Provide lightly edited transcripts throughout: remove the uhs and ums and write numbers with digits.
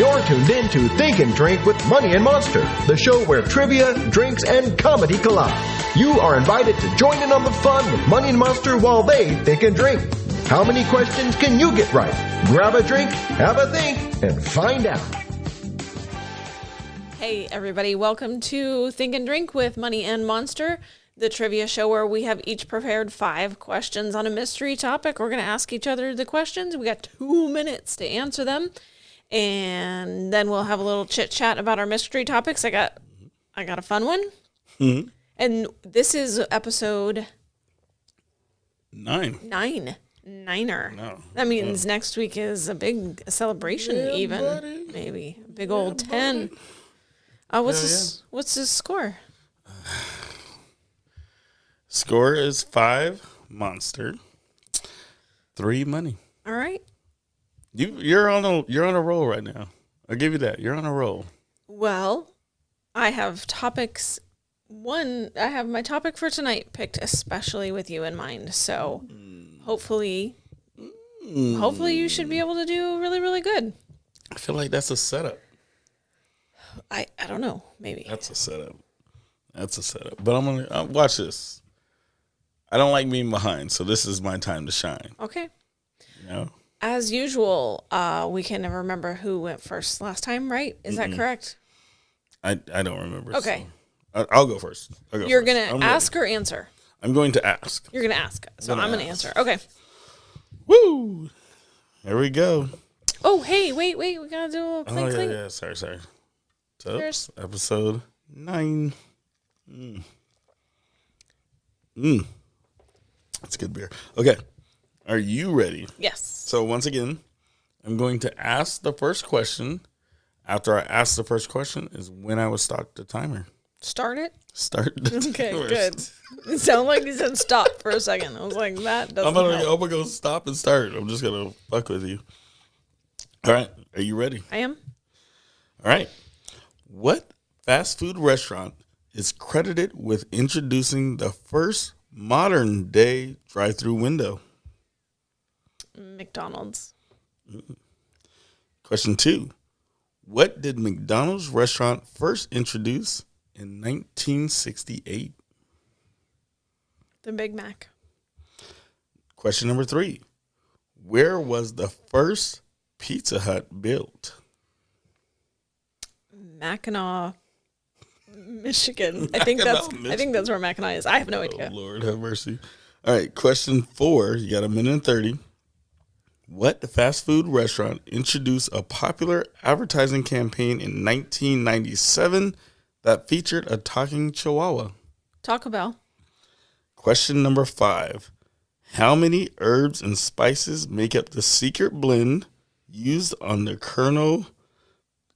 You're tuned in to Think and Drink with Money and Monster, the show where trivia, drinks, and comedy collide. You are invited to join in on the fun with Money and Monster while they think and drink. How many questions can you get right? Grab a drink, have a think, and find out. Hey everybody, welcome to Think and Drink with Money and Monster, the trivia show where we have each prepared 5 questions on a mystery topic. We're going to ask each other the questions. We got 2 minutes to answer them, and then we'll have a little chit chat about our mystery topics. I got a fun one, and this is episode 9. Niner. No. That means next week is a big celebration, buddy. Maybe a big old 10. What's his score? Score is 5 Monster, 3 Money. All right. You're on a roll right now. I'll give you that. You're on a roll. Well, I have topics. I have my topic for tonight picked especially with you in mind. So hopefully you should be able to do really, really good. I feel like that's a setup. I don't know. Maybe. That's a setup. But I'm going to watch this. I don't like being behind, so this is my time to shine. Okay. You know? As usual, we can never remember who went first last time, right? Is that correct? I don't remember. Okay. So I'll go first. You're going to ask or answer? I'm going to ask. You're going to ask. So I'm going to answer. Okay. Woo! There we go. Oh, hey, wait. We got to do a little clink, clink. Yeah. Sorry. So, Cheers. episode 9. That's good beer. Okay. Are you ready? Yes. So once again, I'm going to ask the first question. After I ask the first question is when I will start the timer. Start it? Start the Okay, timer. good. It sounded like you said stop for a second. I was like, that doesn't I'm gonna help. go stop and start. I'm just gonna fuck with you. All right. Are you ready? I am. All right. What fast food restaurant is credited with introducing the first modern day drive-through window? McDonald's. Question 2. What did McDonald's restaurant first introduce in 1968? The Big Mac. Question number 3. Where was the first Pizza Hut built? Mackinac, Michigan. I think that's where Mackinac is. I have no idea. Oh, Lord have mercy. All right, question 4. You got 1:30. What fast food restaurant introduced a popular advertising campaign in 1997 that featured a talking chihuahua? Taco Bell. Question number 5. How many herbs and spices make up the secret blend used on the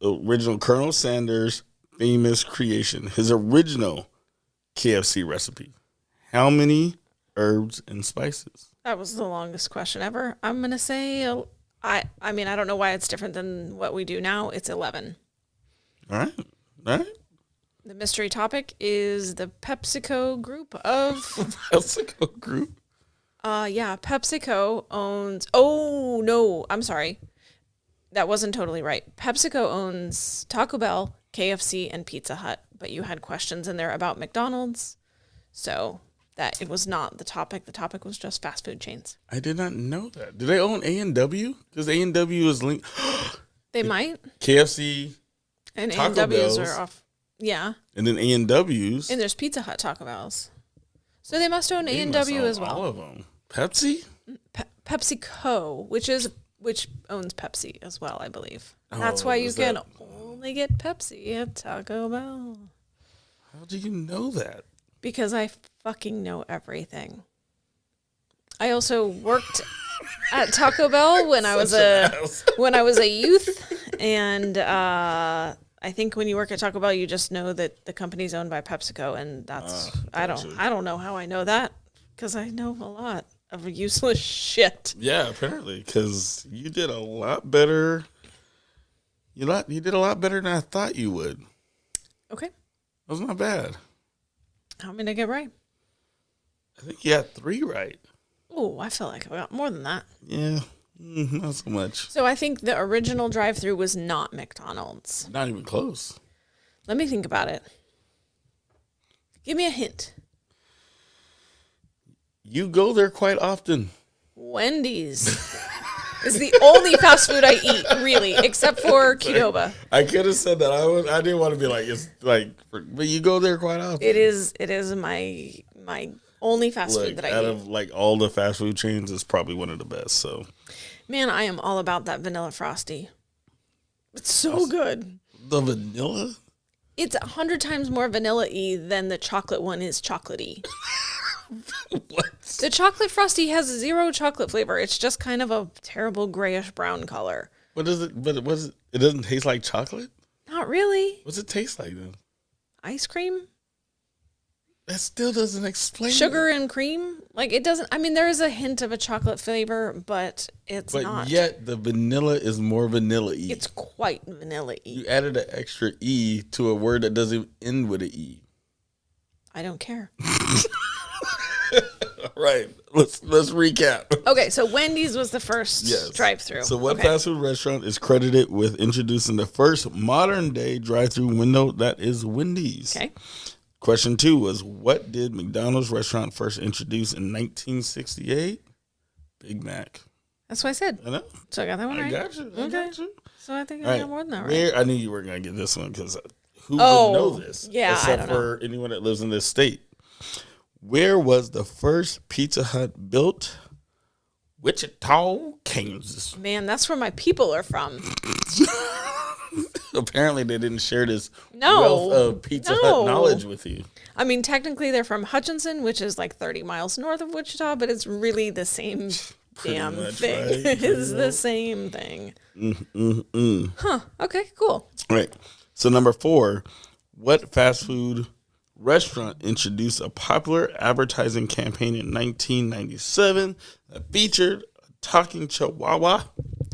original Colonel Sanders' famous creation, his original KFC recipe? How many herbs and spices? That was the longest question ever. I'm going to say, I don't know why it's different than what we do now. It's 11. All right. The mystery topic is the PepsiCo group of... PepsiCo group? Yeah, PepsiCo owns... Oh, no, I'm sorry. That wasn't totally right. PepsiCo owns Taco Bell, KFC, and Pizza Hut. But you had questions in there about McDonald's. So that it was not the topic. The topic was just fast food chains. I did not know that. Do they own A&W? Because A&W is linked... They might. KFC, And Taco A&W's Bells. are off. Yeah. And then A&W's. And there's Pizza Hut Taco Bells. So they must own They A&W must own as well. all of them. Pepsi? PepsiCo, which owns Pepsi as well, I believe. That's Oh, why you is can that- only get Pepsi at Taco Bell. How do you know that? Because I fucking know everything. I also worked at Taco Bell when I was a youth, and I think when you work at Taco Bell, you just know that the company's owned by PepsiCo, and that's I don't know how I know that, because I know a lot of useless shit. Yeah, apparently, because you did a lot better. You did a lot better than I thought you would. Okay. That was not bad. How many did I get right? I think you had 3 right. Oh, I feel like I got more than that. Yeah. Not so much. So I think the original drive-thru was not McDonald's. Not even close. Let me think about it. Give me a hint. You go there quite often. Wendy's is the only fast food I eat, really, except for Qdoba. I could have said that. I didn't want to be like, it's like, but you go there quite often. It is my only fast food that I out eat. of like all the fast food chains, it's probably one of the best. So, Man, I am all about that vanilla Frosty. It's so good. the vanilla. It's 100 times more vanilla-y than the chocolate one is chocolatey. What? The chocolate Frosty has zero chocolate flavor. It's just kind of a terrible grayish brown color. What is it? But it doesn't taste like chocolate. Not really. What's it taste like then? Ice cream? That still doesn't explain Sugar it. and cream? Like, it doesn't... I mean, there is a hint of a chocolate flavor, but it's But not. yet the vanilla is more vanilla-y. It's quite vanilla-y. You added an extra E to a word that doesn't end with an E. I don't care. Right. Let's recap. Okay, so Wendy's was the first drive-thru. So what Okay. fast food restaurant is credited with introducing the first modern day drive-thru window? That is Wendy's. Okay. Question 2 was, what did McDonald's restaurant first introduce in 1968? Big Mac. That's what I said. I know. So I got that one I right. got you. I got you. So I think All I right. got more than that right. Where, I knew you were going to get this one because who Oh, would know this? yeah, I Except don't know. for anyone that lives in this state. Where was the first Pizza Hut built? Wichita, Kansas. Man, that's where my people are from. Apparently, they didn't share this No. wealth of Pizza Hut knowledge with you. I mean, technically they're from Hutchinson, which is like 30 miles north of Wichita, but it's really the same damn much, thing. right? It's the same thing. Huh. Okay, cool. Right. So, number 4, what fast food restaurant introduced a popular advertising campaign in 1997 that featured a talking chihuahua?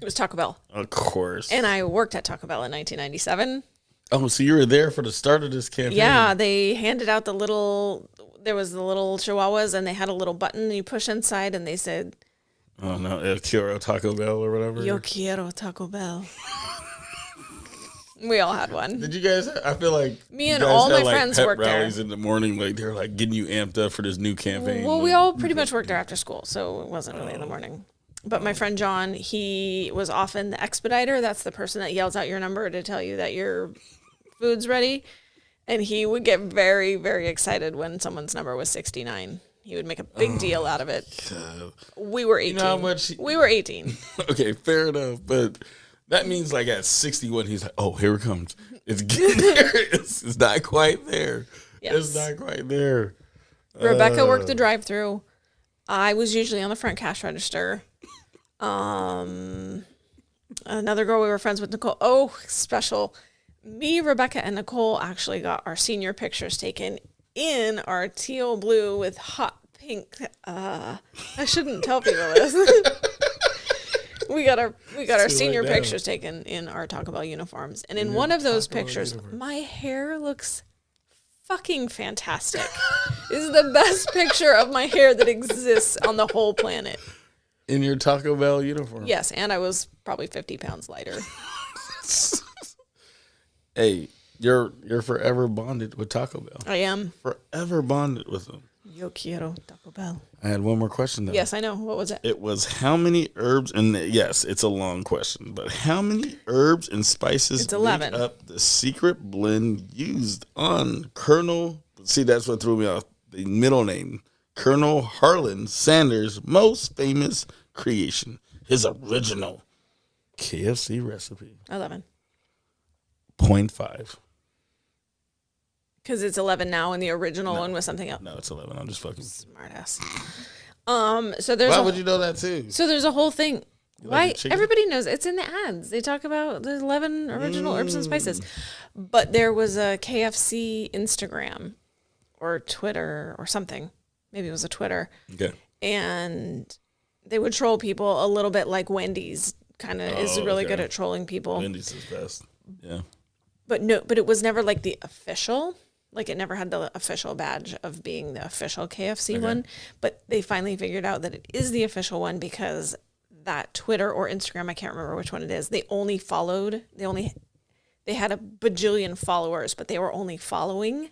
It was Taco Bell. Of course. And I worked at Taco Bell in 1997. Oh, so you were there for the start of this campaign? Yeah, they handed out there was the little chihuahuas, and they had a little button you push inside, and they said, Oh, no. El Quiero Taco Bell or whatever. Yo quiero Taco Bell. We all had one. Did you guys? I feel like Me you and guys all had, my friends pep worked there. rallies in the morning, like they're like getting you amped up for this new campaign. Well, we Like, all pretty much worked there after school, so it wasn't really in the morning. But my friend John, he was often the expediter. That's the person that yells out your number to tell you that your food's ready. And he would get very, very excited when someone's number was 69. He would make a big deal out of it. We were 18. You know how much? We were 18. Okay, fair enough, but that means like at 61, he's like, "Oh, here it comes. It's getting there. It's not quite there. Yes. It's not quite there." Rebecca worked the drive-thru. I was usually on the front cash register. Another girl we were friends with, Nicole. Oh, special. Me, Rebecca, and Nicole actually got our senior pictures taken in our teal blue with hot pink. I shouldn't tell people this. We got our senior down. pictures taken in our Taco Bell uniforms, and in one of those pictures, my hair looks fucking fantastic. This is the best picture of my hair that exists on the whole planet. In your Taco Bell uniform. Yes, and I was probably 50 pounds lighter. Hey, you're forever bonded with Taco Bell. I am. Forever bonded with them. Yo quiero Taco Bell. I had one more question though. Yes, I know. What was it? It was how many herbs, and yes, it's a long question, but how many herbs and spices It's 11. make up the secret blend used on Colonel, see, that's what threw me off, the middle name, Colonel Harlan Sanders' most famous creation, his original KFC recipe? 11. 0.5. Because it's 11 now, and the original one was something else. No, it's 11. I'm just fucking. Smartass. So there's Why would you know that too? So there's a whole thing. like Why the chicken? everybody knows it's in the ads. They talk about the 11 original herbs and spices. But there was a KFC Instagram or Twitter or something. Maybe it was a Twitter. Okay. And they would troll people a little bit like Wendy's kind of is really good at trolling people. Wendy's is best. Yeah. But it was never like the official. Like it never had the official badge of being the official KFC one. But they finally figured out that it is the official one because that Twitter or Instagram, I can't remember which one it is, they had a bajillion followers, but they were only following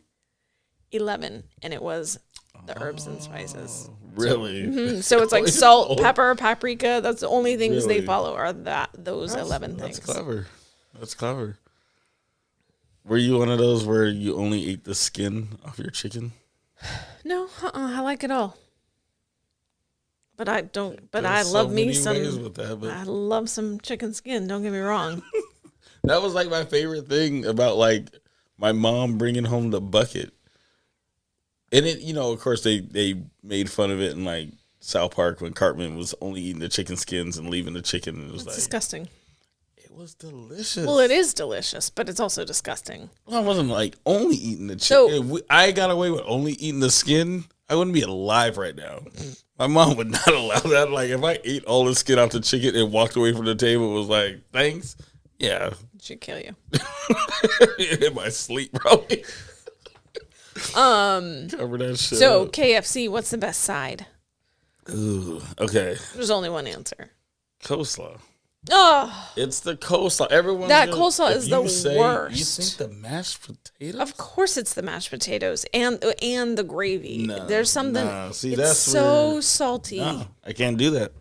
11, and it was the herbs and spices. Really? So it's like salt, pepper, paprika. That's the only things they follow are those 11 things. That's clever. Were you one of those where you only ate the skin off your chicken? No, I like it all. But I don't. But I love me some. I love some chicken skin. Don't get me wrong. That was like my favorite thing about like my mom bringing home the bucket. And it, you know, of course they made fun of it in like South Park when Cartman was only eating the chicken skins and leaving the chicken. It was like disgusting. It was delicious. Well, it is delicious, but it's also disgusting. Well, I wasn't like only eating the chicken. If I got away with only eating the skin, I wouldn't be alive right now. My mom would not allow that. Like if I ate all the skin off the chicken and walked away from the table, it was like, thanks. Yeah. She'd kill you. In my sleep, probably. Cover that shit. So up. KFC, what's the best side? Ooh, okay. There's only one answer. Coleslaw. Oh, it's the coleslaw. Coleslaw is the worst. You think the mashed potatoes? Of course, it's the mashed potatoes and the gravy. No, there's something. No. See, it's that's so salty. No, I can't do that.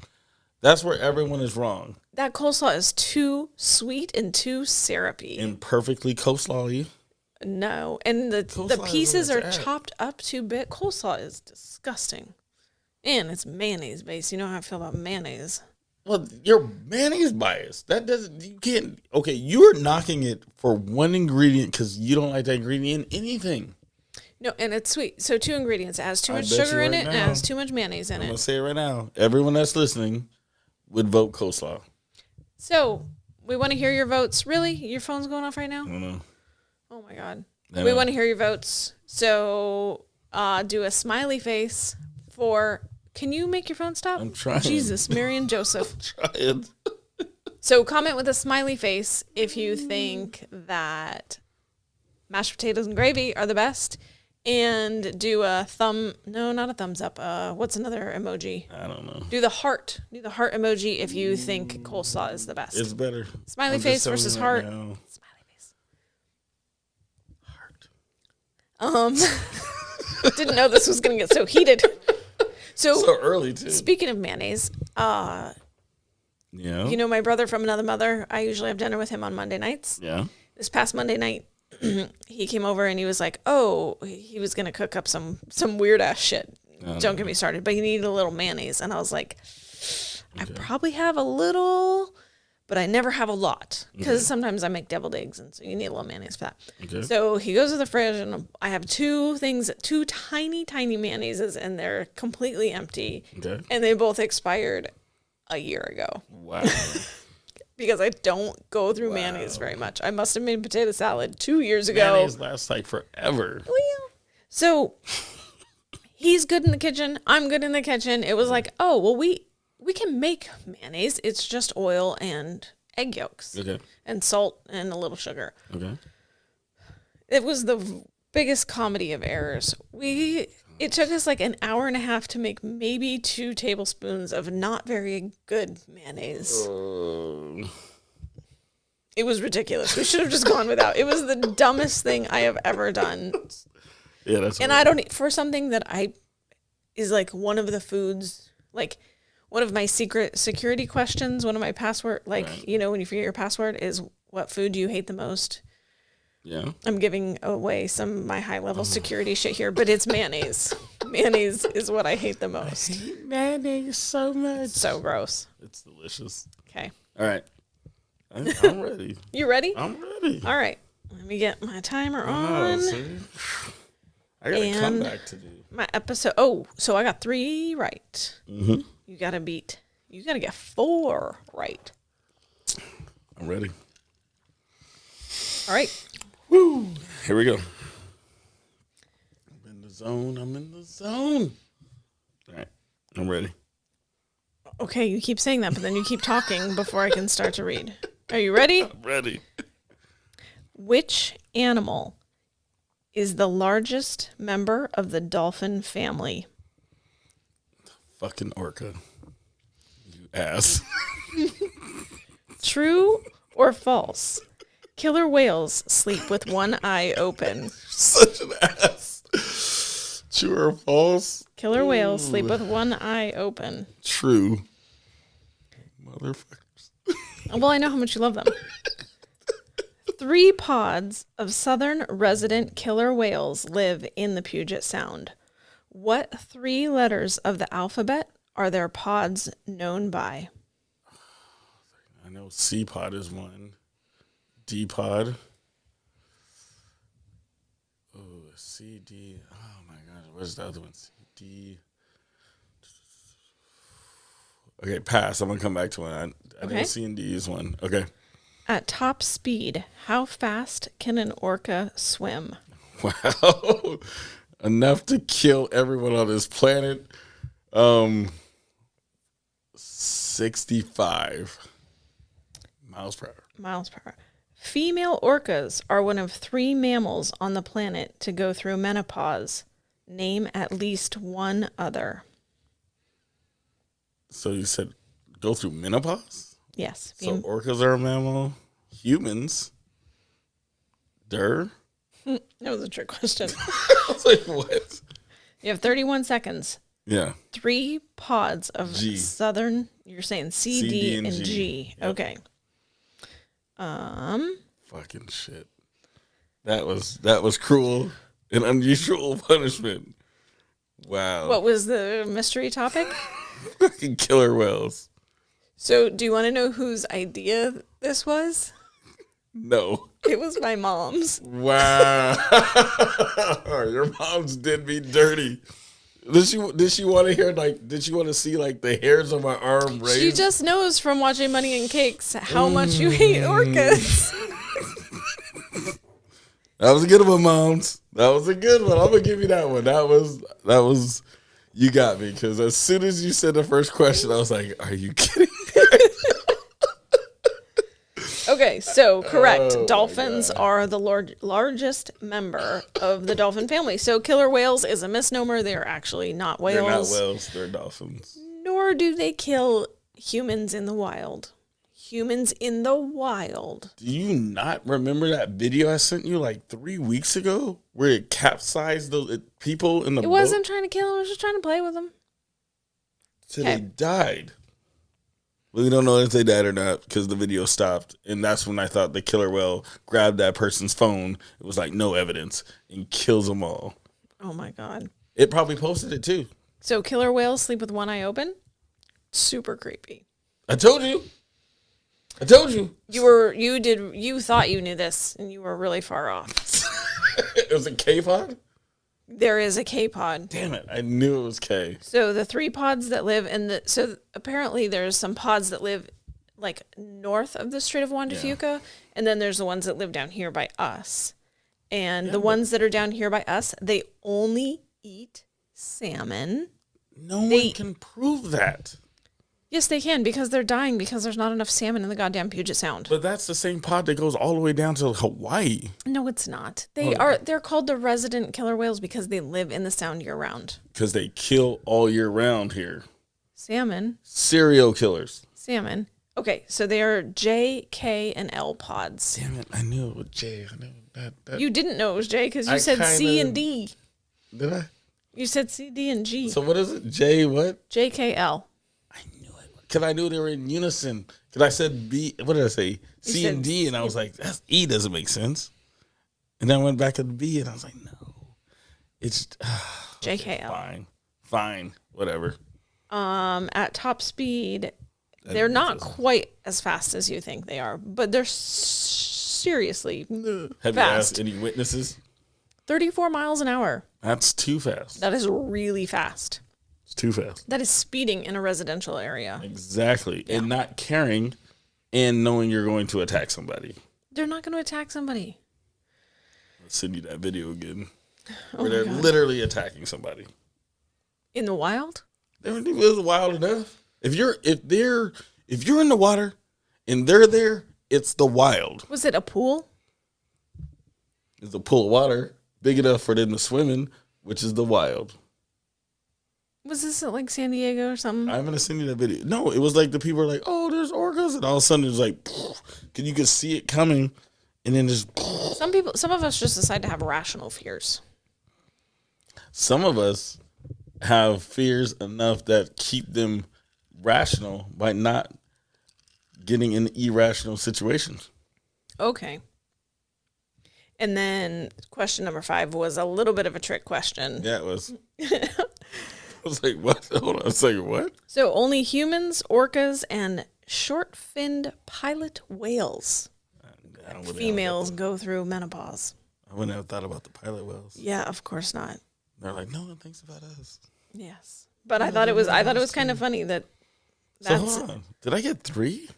That's where everyone is wrong. That coleslaw is too sweet and too syrupy. And perfectly coleslaw-y. No, and the pieces are chopped up too big. Coleslaw is disgusting, and it's mayonnaise based. You know how I feel about mayonnaise. Well, you're mayonnaise biased. That doesn't. You can't. Okay, you are knocking it for one ingredient because you don't like that ingredient in anything. No, and it's sweet. So 2 ingredients. It has too much sugar in it, and it has too much mayonnaise in it. I'm gonna say it right now. Everyone that's listening would vote coleslaw. So we want to hear your votes. Really, your phone's going off right now? I don't know. Oh my God. We want to hear your votes. So do a smiley face for. Can you make your phone stop? I'm trying. Jesus, Mary and Joseph. I'm trying. So comment with a smiley face if you think that mashed potatoes and gravy are the best. And do a not a thumbs up. What's another emoji? I don't know. Do the heart. Do the heart emoji if you think coleslaw is the best. It's better. Smiley face versus heart. Smiley face. Heart. Didn't know this was going to get so heated. So early too. Speaking of mayonnaise, yeah. You know my brother from another mother. I usually have dinner with him on Monday nights. Yeah. This past Monday night, he came over and he was like, "Oh, he was gonna cook up some weird ass shit." Don't get me started, but he needed a little mayonnaise, and I was like, "I probably have a little, but I never have a lot because sometimes I make deviled eggs, and so you need a little mayonnaise for that." Okay. So he goes to the fridge, and I have 2 tiny mayonnaises, and they're completely empty, and they both expired a year ago. Wow. Because I don't go through mayonnaise very much. I must have made potato salad 2 years ago. Mayonnaise lasts like forever. Well, so he's good in the kitchen. I'm good in the kitchen. It was like, oh, well, we can make mayonnaise. It's just oil and egg yolks. Okay. And salt and a little sugar. Okay. It was the biggest comedy of errors. It took us like an hour and a half to make maybe 2 tablespoons of not very good mayonnaise. It was ridiculous. We should have just gone without. It was the dumbest thing I have ever done. Yeah, that's. And I don't for something that is like one of the foods, like one of my secret security questions. One of my password, you know, when you forget your password, is what food do you hate the most? Yeah. I'm giving away some of my high-level security shit here, but it's mayonnaise. Mayonnaise is what I hate the most. I hate mayonnaise so much. So gross. It's delicious. Okay. All right. I'm ready. You ready? I'm ready. All right. Let me get my timer on. I got a comeback to do. My episode. Oh, so I got 3 right. Mm-hmm. You got to get 4 right. I'm ready. All right. Woo! Here we go. I'm in the zone. All right. I'm ready. Okay, you keep saying that, but then you keep talking before I can start to read. Are you ready? I'm ready. Which animal is the largest member of the dolphin family? Fucking orca. ass. True or false? Killer whales sleep with one eye open. Such an ass. True or false? Killer whales sleep with one eye open. True. Motherfuckers. Well, I know how much you love them. 3 pods of southern resident killer whales live in the Puget Sound. What 3 letters of the alphabet are their pods known by? I know C pod is one. D pod. Oh, C, D. Oh my gosh, where's the other one? C, D. Okay, pass. I'm going to come back to one. I know C and D is one. Okay. At top speed, how fast can an orca swim? Wow. Enough to kill everyone on this planet. 65 miles per hour. Miles per hour. Female orcas are one of 3 mammals on the planet to go through menopause. Name at least one other. So you said go through menopause? Yes. So orcas are a mammal. Humans. That was a trick question. I was like, what? You have 31 seconds. Yeah. 3 pods of G. southern, you're saying C, D, and G. Yep. Okay. Fucking shit. That was cruel and unusual punishment. Wow. What was the mystery topic? Fucking killer whales. So, do you want to know whose idea this was? No. It was my mom's. Wow. Your mom's did me dirty. Did she want to hear, like, did she want to see, like, the hairs on my arm raised? She just knows from watching Money and Cakes how much you hate orcas. That was a good one, Moms. That was a good one. I'm going to give you that one. That was, you got me. Because as soon as you said the first question, I was like, are you kidding? Okay, so correct. Dolphins are the largest member of the dolphin family. So killer whales is a misnomer. They are actually not whales. They're not whales. They're dolphins. Nor do they kill humans in the wild. Humans in the wild. Do you not remember that video I sent you like 3 weeks ago where it capsized the people in the boat? It wasn't trying to kill them. It was just trying to play with them. So they died. We don't know if they died or not because the video stopped. And that's when I thought the killer whale grabbed that person's phone. It was like no evidence and kills them all. Oh, my God. It probably posted it too. So killer whales sleep with one eye open? Super creepy. I told you. You thought you knew this and you were really far off. It was a K pod? There is a K pod. Damn it. I knew it was K. So the 3 pods that live so apparently there's some pods that live like north of the Strait of Juan de Fuca, and then there's the ones that live down here by us. And the ones that are down here by us, they only eat salmon. No one can prove that. Yes, they can, because they're dying because there's not enough salmon in the goddamn Puget Sound. But that's the same pod that goes all the way down to Hawaii. No, it's not. They're called the resident killer whales because they live in the sound year round. Because they kill all year round here. Salmon. Serial killers. Salmon. Okay, so they are J, K, and L pods. Damn it, I knew it was J. I knew that. You didn't know it was J because you said C and D. Did I? You said C, D, and G. So what is it? J what? J, K, L. Because I knew they were in unison. Because I said B, what did I say? C and D, and I was like, that's E doesn't make sense. And then I went back to the B, and I was like, no. It's JKL. Fine. Whatever. At top speed, they're not quite as fast as you think they are, but they're seriously Have fast. you asked any witnesses? 34 miles an hour. That's too fast. That is really fast. It's too fast. That is speeding in a residential area. Exactly. Yeah. And not caring and knowing you're going to attack somebody. They're not going to attack somebody. I'll send you that video again. Where they're literally attacking somebody. In the wild? It was wild enough. If you're in the water and they're there, it's the wild. Was it a pool? It's a pool of water big enough for them to swim in, which is the wild. Was this at like San Diego or something? I'm gonna send you that video. No, it was like the people were like, "Oh, there's orcas," and all of a sudden it was like, you could see it coming, and then just. Some of us just decide to have rational fears. Some of us have fears enough that keep them rational by not getting in irrational situations. Okay. And then question number 5 was a little bit of a trick question. Yeah, it was. I was like, what? Hold on a second, what? So only humans, orcas, and short-finned pilot whales females go through menopause. I wouldn't have thought about the pilot whales. Yeah, of course not. They're like, no one thinks about us. Yes. But I thought it was kind of funny that that's... So hold on. Did I get 3?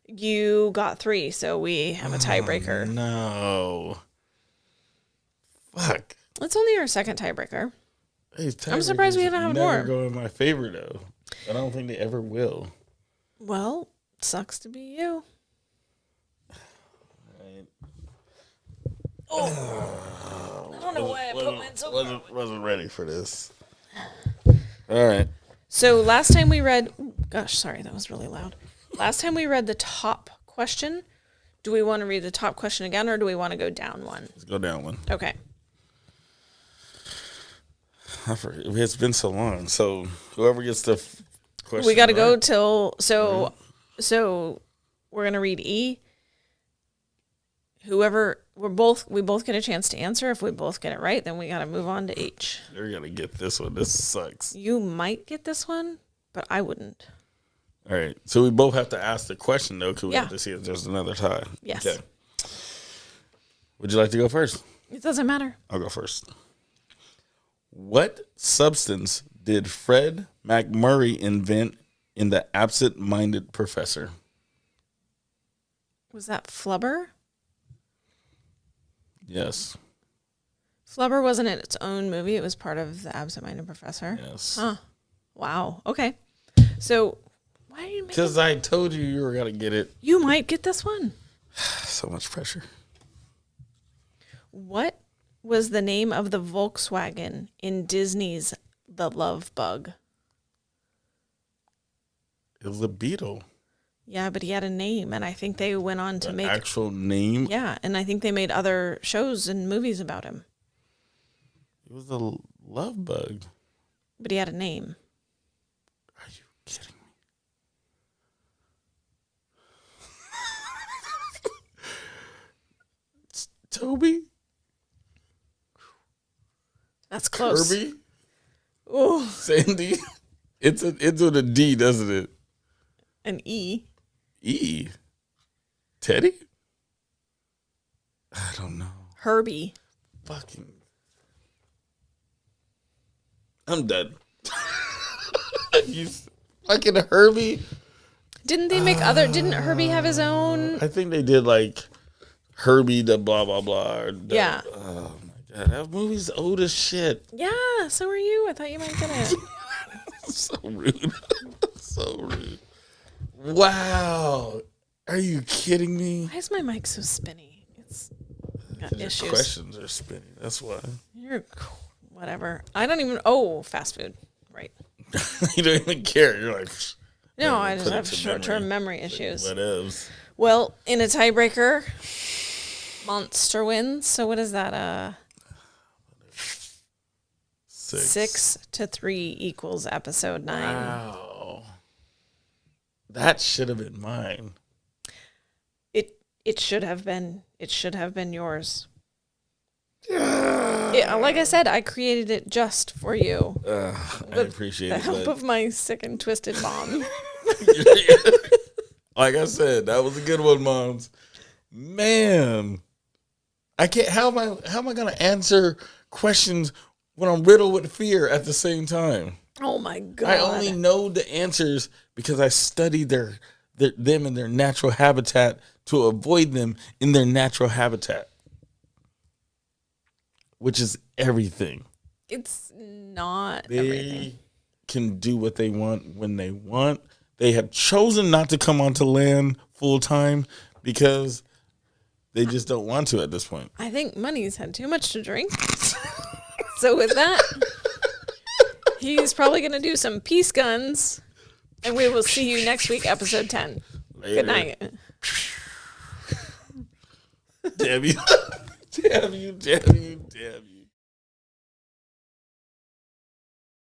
You got 3, so we have a tiebreaker. No. Fuck. It's only our second tiebreaker. Hey, I'm surprised we haven't had more. Never go in my favor, though. I don't think they ever will. Well, sucks to be you. Right. Oh. I don't know why I put mine so far. Wasn't ready for this. All right. So last time we read... Gosh, sorry, that was really loud. Last time we read the top question. Do we want to read the top question again, or do we want to go down one? Let's go down one. Okay. I forget. It's been so long. So whoever gets the question, We got to go till so we're gonna read E. Whoever we both get a chance to answer. If we both get it right, then we got to move on to H. You're gonna get this one. This sucks. You might get this one, but I wouldn't. All right. So we both have to ask the question though, because we Yeah. have to see if there's another tie. Yes. Okay. Would you like to go first? It doesn't matter. I'll go first. What substance did Fred McMurray invent in The Absent-Minded Professor? Was that flubber? Yes. Flubber wasn't its own movie. It was part of The Absent-Minded Professor. Yes. Huh. Wow. Okay. So why are you making... Because I told you were going to get it. You might get this one. So much pressure. What was the name of the Volkswagen in Disney's The Love Bug? It was a beetle. Yeah, but he had a name, and I think they went on to make... actual name? Yeah, and I think they made other shows and movies about him. It was a love bug. But he had a name. Are you kidding me? It's Toby? That's close. Kirby? Oh, Sandy? It's with a D, doesn't it? an E. E. Teddy? I don't know. Herbie. Fucking. I'm done. You fucking Herbie. Didn't they make other... Didn't Herbie have his own... I think they did like Herbie the blah blah blah. Yeah. Oh my god, that movie's old as shit. Yeah, so are you. I thought you might get it. So rude. So rude. Wow. Are you kidding me? Why is my mic so spinny? It's got Your issues. questions are spinning. That's why. You're... Whatever. I don't even... Oh, fast food. Right. You don't even care. You're like... No, I just put it have to short-term memory issues. What else? Well, in a tiebreaker, Monster wins. So what is that? 6-3 equals episode 9. Wow. That should have been mine. It should have been. It should have been yours. Yeah, like I said, I created it just for you. I appreciate The it. help but of my sick and twisted mom. like I said, that was a good one, Moms. Man, I can't. How am I gonna answer questions when I'm riddled with fear at the same time? Oh my God! I only know the answers because I studied them in their natural habitat to avoid them in their natural habitat, which is everything. It's not They everything. can do what they want when they want. They have chosen not to come onto land full time because they just don't want to at this point. I think Money's had too much to drink. So with that, He's probably going to do some peace guns. And we will see you next week, episode 10. Later. Good night. Damn you. Damn you.